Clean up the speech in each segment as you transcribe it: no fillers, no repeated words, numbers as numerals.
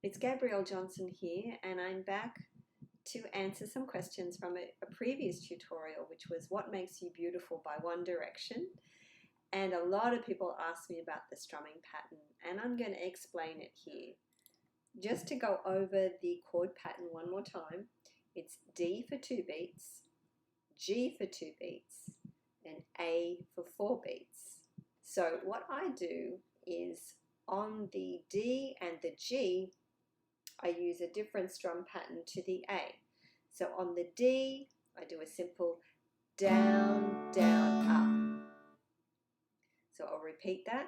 It's Gabrielle Johnson here, and I'm back to answer some questions from a previous tutorial, which was what makes you beautiful by One Direction. And a lot of people asked me about the strumming pattern, and I'm going to explain it here. Just to go over the chord pattern one more time, it's D for 2 beats, G for 2 beats, and A for 4 beats. So what I do is on the D and the G, I use a different strum pattern to the A. So on the D, I do a simple down, down, up. So I'll repeat that,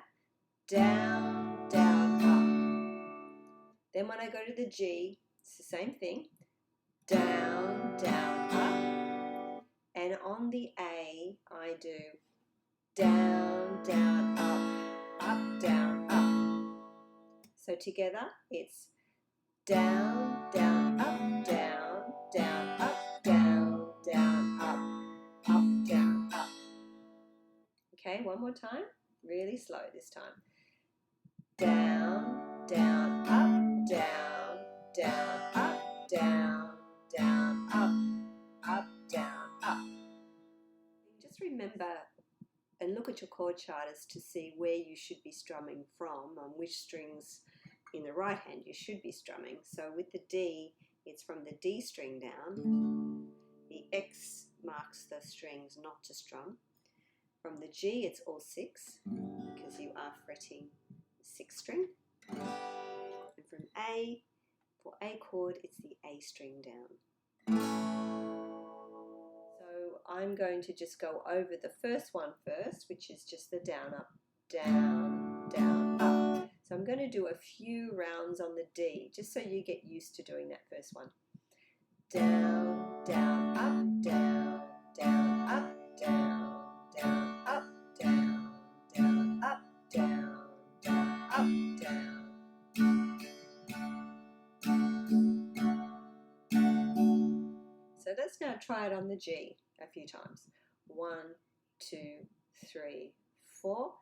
down, down, up. Then when I go to the G, it's the same thing, down, down, up. And on the A, I do down, down, up, down, up. So together, it's down, down, up, down, down, up, down, down, up, down, up. Okay, one more time. Really slow this time. Down, down, up, down, down, up, down, down, up, down, up. Just remember and look at your chord charters to see where you should be strumming from, on which strings in the right hand you should be strumming. So with the D, it's from the D string down. The X marks the strings not to strum. From the G, it's all 6 because you are fretting the 6th string. And from A, for A chord, it's the A string down. So I'm going to just go over the first one first, which is just the down, up, down, down, up. So I'm going to do a few rounds on the D, just so you get used to doing that first one. Down, down, up, down, down, up, down, down, up, down, down, up, down, down, up, down. So let's now try it on the G a few times. 1, 2, 3, 4.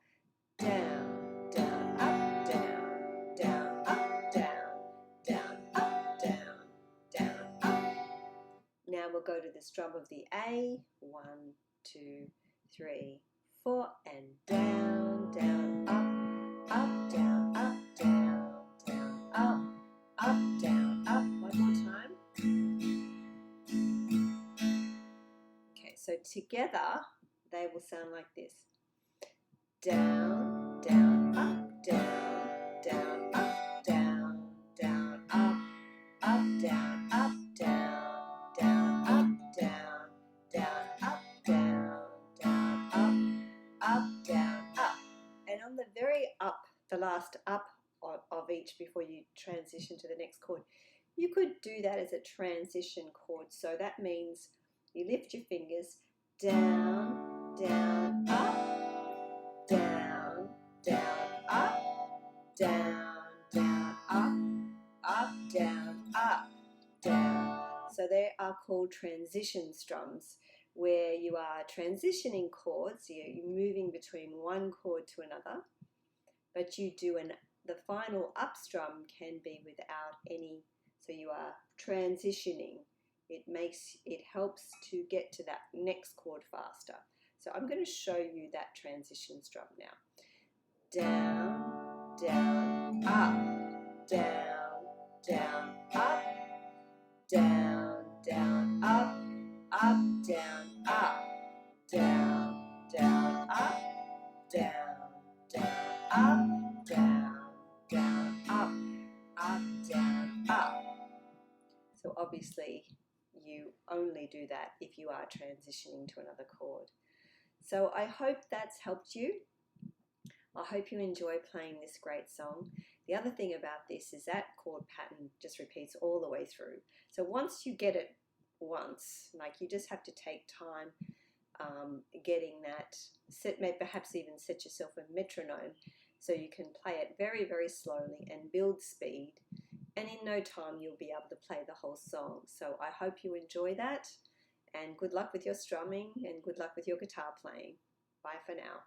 Down, down, up, down, down, up, down, down, up, down, down, up. Now we'll go to the strum of the A. 1, 2, 3, 4, and down, down, up, down, up, down, down, up, down, up. One more time. Okay, so together they will sound like this. Down, down, up, down, down, up, down, down, up, down, up, down, down, up, down, down, up, down, down, up, down, up. And on the very up, the last up of each before you transition to the next chord, you could do that as a transition chord. So that means you lift your fingers down, down, up, down, down, up, down, down, up, down, up, down. So they are called transition strums, where you are transitioning chords. You're moving between one chord to another, but you do the final up strum can be without any, so you are transitioning. It helps to get to that next chord faster. So I'm going to show you that transition strum now. Down, down, up, down, down, up, down, down, up, down, up, down, down, up, down, down, up, down, down, up, down, up. So obviously you only do that if you are transitioning to another chord. So I hope that's helped you. I hope you enjoy playing this great song. The other thing about this is that chord pattern just repeats all the way through. So once you get it once, like you just have to take time getting that, perhaps even set yourself a metronome so you can play it very, very slowly and build speed. And in no time you'll be able to play the whole song. So I hope you enjoy that, and good luck with your strumming and good luck with your guitar playing. Bye for now.